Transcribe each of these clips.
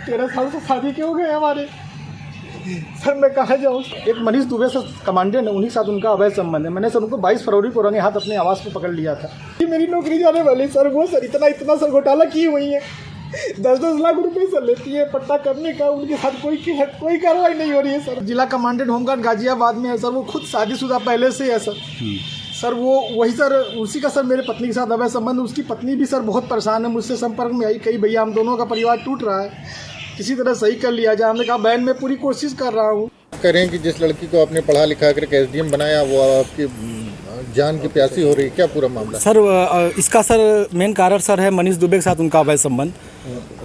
13 साल से शादी के हो गए हमारे। सर मैं कहाँ जाऊँ? एक मनीष दुबे सर कमांडेंट है, उन्हीं के साथ उनका अवैध संबंध है। मैंने सर उनको 22 फरवरी को रंगे हाथ अपने आवास पे पकड़ लिया था। ये मेरी नौकरी जाने वाली सर, वो सर इतना सर घोटाला की हुई है, 10-10 लाख रुपए सर लेती है पट्टा करने का। उनके साथ कोई कार्रवाई नहीं हो रही है सर। जिला कमांडेंट होमगार्ड गाजियाबाद में है सर, वो खुद शादीशुदा पहले से है सर। सर वो वही सर, उसी का सर मेरे पत्नी के साथ अवैध संबंध। उसकी पत्नी भी सर बहुत परेशान है, मुझसे संपर्क में आई कई भैया हम दोनों का परिवार टूट रहा है, किसी तरह सही कर लिया जाए। हमने कहा बहन मैं पूरी कोशिश कर रहा हूँ। करें कि जिस लड़की को आपने पढ़ा लिखा करके एसडीएम बनाया वो आपकी जान की प्यासी हो रही है, क्या पूरा मामला? सर इसका सर मेन कारण सर है मनीष दुबे के साथ उनका अवैध संबंध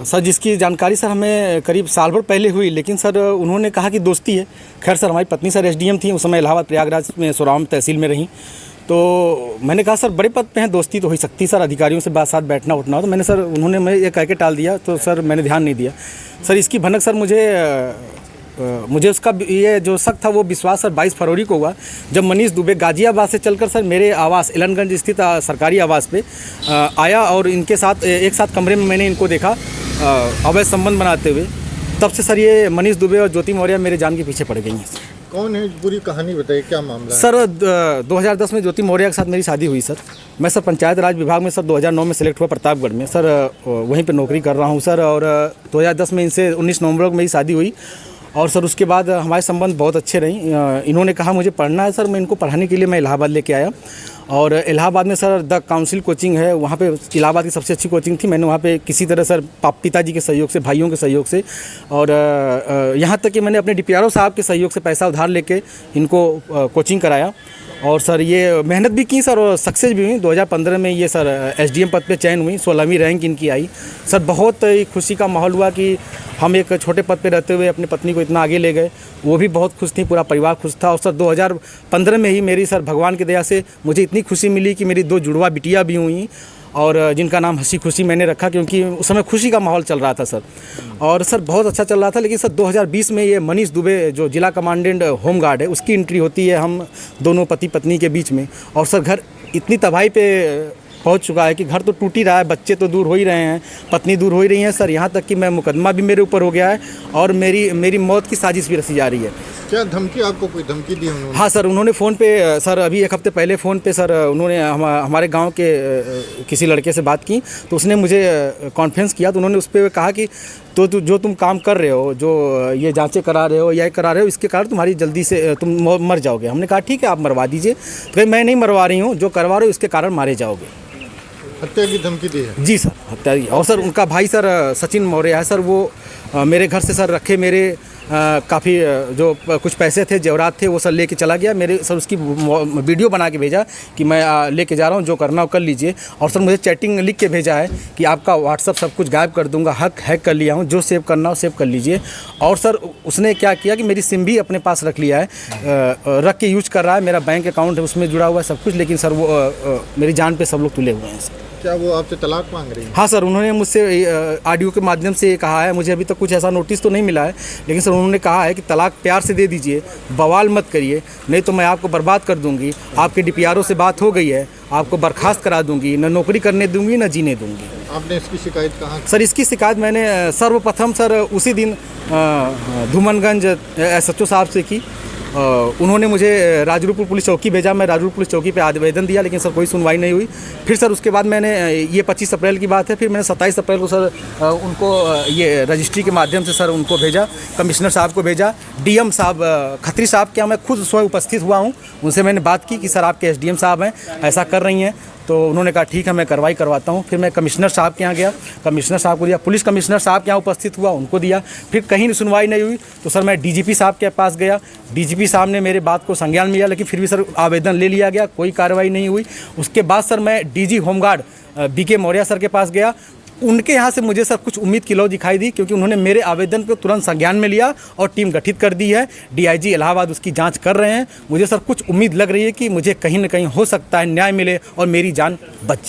सर, जिसकी जानकारी सर हमें करीब साल भर पहले हुई, लेकिन सर उन्होंने कहा कि दोस्ती है। खैर सर हमारी पत्नी सर एसडीएम थी उस समय, इलाहाबाद प्रयागराज में सोराम तहसील में रहीं। तो मैंने कहा सर बड़े पद पे हैं, दोस्ती तो हो सकती सर, अधिकारियों से साथ बैठना उठना। तो मैंने सर उन्होंने मैं ये कह के टाल दिया, तो सर मैंने ध्यान नहीं दिया। सर इसकी भनक सर मुझे उसका ये जो शक था वो विश्वास सर 22 फरवरी को हुआ, जब मनीष दुबे गाजियाबाद से चलकर सर मेरे आवास एलनगंज स्थित सरकारी आवास पे आया और इनके साथ एक साथ कमरे में मैंने इनको देखा अवैध संबंध बनाते हुए। तब से सर ये मनीष दुबे और ज्योति मौर्य मेरे जान के पीछे पड़ गई हैं। कौन है? पूरी कहानी बताइए, क्या मामला है? सर 2010 में ज्योति मौर्य के साथ मेरी शादी हुई सर। मैं सर पंचायत राज विभाग में सर 2009 में सेलेक्ट हुआ प्रतापगढ़ में सर, वहीं पे नौकरी कर रहा हूँ सर। और 2010 में इनसे 19 नवंबर को मेरी शादी हुई और सर उसके बाद हमारे संबंध बहुत अच्छे रही। इन्होंने कहा मुझे पढ़ना है सर, मैं इनको पढ़ाने के लिए मैं इलाहाबाद लेके आया। और इलाहाबाद में सर द काउंसिल कोचिंग है, वहाँ पे इलाहाबाद की सबसे अच्छी कोचिंग थी। मैंने वहाँ पे किसी तरह सर पिताजी के सहयोग से, भाइयों के सहयोग से और यहाँ तक कि मैंने अपने डीपीआरओ साहब के सहयोग से पैसा उधार लेके इनको कोचिंग कराया। और सर ये मेहनत भी की सर और सक्सेस भी हुई। 2015 में ये सर एसडीएम पद पे चयन हुई, 16वीं रैंक इनकी आई। सर बहुत ही खुशी का माहौल हुआ कि हम एक छोटे पद पे रहते हुए अपनी पत्नी को इतना आगे ले गए। वो भी बहुत खुश थी, पूरा परिवार खुश था। और सर 2015 में ही मेरी सर भगवान की दया से मुझे इतनी खुशी मिली कि मेरी 2 जुड़वा बिटिया भी हुई और जिनका नाम हंसी खुशी मैंने रखा, क्योंकि उस समय खुशी का माहौल चल रहा था सर। और सर बहुत अच्छा चल रहा था। लेकिन सर 2020 में ये मनीष दुबे जो जिला कमांडेंट होमगार्ड है उसकी एंट्री होती है हम दोनों पति पत्नी के बीच में। और सर घर इतनी तबाही पे पहुंच चुका है कि घर तो टूट ही रहा है, बच्चे तो दूर हो ही रहे हैं, पत्नी दूर हो ही रही है सर। यहाँ तक कि मैं मुकदमा भी मेरे ऊपर हो गया है और मेरी मौत की साजिश भी रची जा रही है। क्या धमकी, आपको कोई धमकी दी उन्होंने? हाँ सर, उन्होंने फ़ोन पे सर अभी 1 हफ्ते पहले फ़ोन पे सर उन्होंने हमारे गांव के किसी लड़के से बात की, तो उसने मुझे कॉन्फ्रेंस किया। तो उन्होंने उस पर कहा कि तो जो तुम काम कर रहे हो, जो ये जांचें करा रहे हो या करा रहे हो, इसके कारण तुम्हारी जल्दी से तुम मर जाओगे। हमने कहा ठीक है आप मरवा दीजिए। तो कहीं मैं नहीं मरवा रही हूँ, जो करवा रहे हो इसके कारण मारे जाओगे। हत्या की धमकी दी है? जी सर, हत्या की। और सर उनका भाई सर सचिन मौर्य है सर, वो मेरे घर से सर रखे मेरे काफ़ी जो कुछ पैसे थे, जेवरात थे, वो सर लेके चला गया। मेरे सर उसकी वीडियो बना के भेजा कि मैं लेके जा रहा हूँ, जो करना हो कर लीजिए। और सर मुझे चैटिंग लिख के भेजा है कि आपका व्हाट्सअप सब कुछ गायब कर दूंगा, हैक कर लिया हूँ, जो सेव करना हो सेव कर लीजिए। और सर उसने क्या किया कि मेरी सिम भी अपने पास रख लिया है, रख के यूज कर रहा है। मेरा बैंक अकाउंट है उसमें जुड़ा हुआ है सब कुछ, लेकिन सर वो मेरी जान पे सब लोग तुले हुए हैं सर। क्या वो आपसे तलाक मांग रही है? हाँ सर, उन्होंने मुझसे ऑडियो के माध्यम से कहा है, मुझे अभी तक कुछ ऐसा नोटिस तो नहीं मिला है, लेकिन सर उन्होंने कहा है कि तलाक प्यार से दे दीजिए, बवाल मत करिए, नहीं तो मैं आपको बर्बाद कर दूंगी। आपके डीपीआरओ से बात हो गई है, आपको बर्खास्त करा दूंगी, न नौकरी करने दूंगी न जीने दूंगी। आपने इसकी शिकायत कहाँ? सर इसकी शिकायत मैंने सर्वप्रथम सर उसी दिन धूमनगंज SHO साहब से की। उन्होंने मुझे राजरूपुर पुलिस चौकी भेजा, मैं राजरूपुर पुलिस चौकी पे आवेदन दिया, लेकिन सर कोई सुनवाई नहीं हुई। फिर सर उसके बाद मैंने ये 25 अप्रैल की बात है, फिर मैंने 27 अप्रैल को सर उनको ये रजिस्ट्री के माध्यम से सर उनको भेजा, कमिश्नर साहब को भेजा। DM साहब खत्री साहब के यहाँ मैं खुद स्वयं उपस्थित हुआ हूँ, उनसे मैंने बात की कि सर आपके SDM साहब हैं, ऐसा कर रही हैं। तो उन्होंने कहा ठीक है मैं कार्रवाई करवाता हूँ। फिर मैं कमिश्नर साहब के यहाँ गया, कमिश्नर साहब को दिया, पुलिस कमिश्नर साहब के यहाँ उपस्थित हुआ, उनको दिया। फिर कहीं सुनवाई नहीं हुई तो सर मैं DGP साहब के पास गया, DGP साहब ने मेरे बात को संज्ञान में लिया, लेकिन फिर भी सर आवेदन ले लिया गया, कोई कार्रवाई नहीं हुई। उसके बाद सर मैं DG home guard BK Maurya sir के पास गया। उनके यहाँ से मुझे सर कुछ उम्मीद की लौ दिखाई दी, क्योंकि उन्होंने मेरे आवेदन को तुरंत संज्ञान में लिया और टीम गठित कर दी है। DIG इलाहाबाद उसकी जांच कर रहे हैं। मुझे सर कुछ उम्मीद लग रही है कि मुझे कहीं ना कहीं हो सकता है न्याय मिले और मेरी जान बच जाए।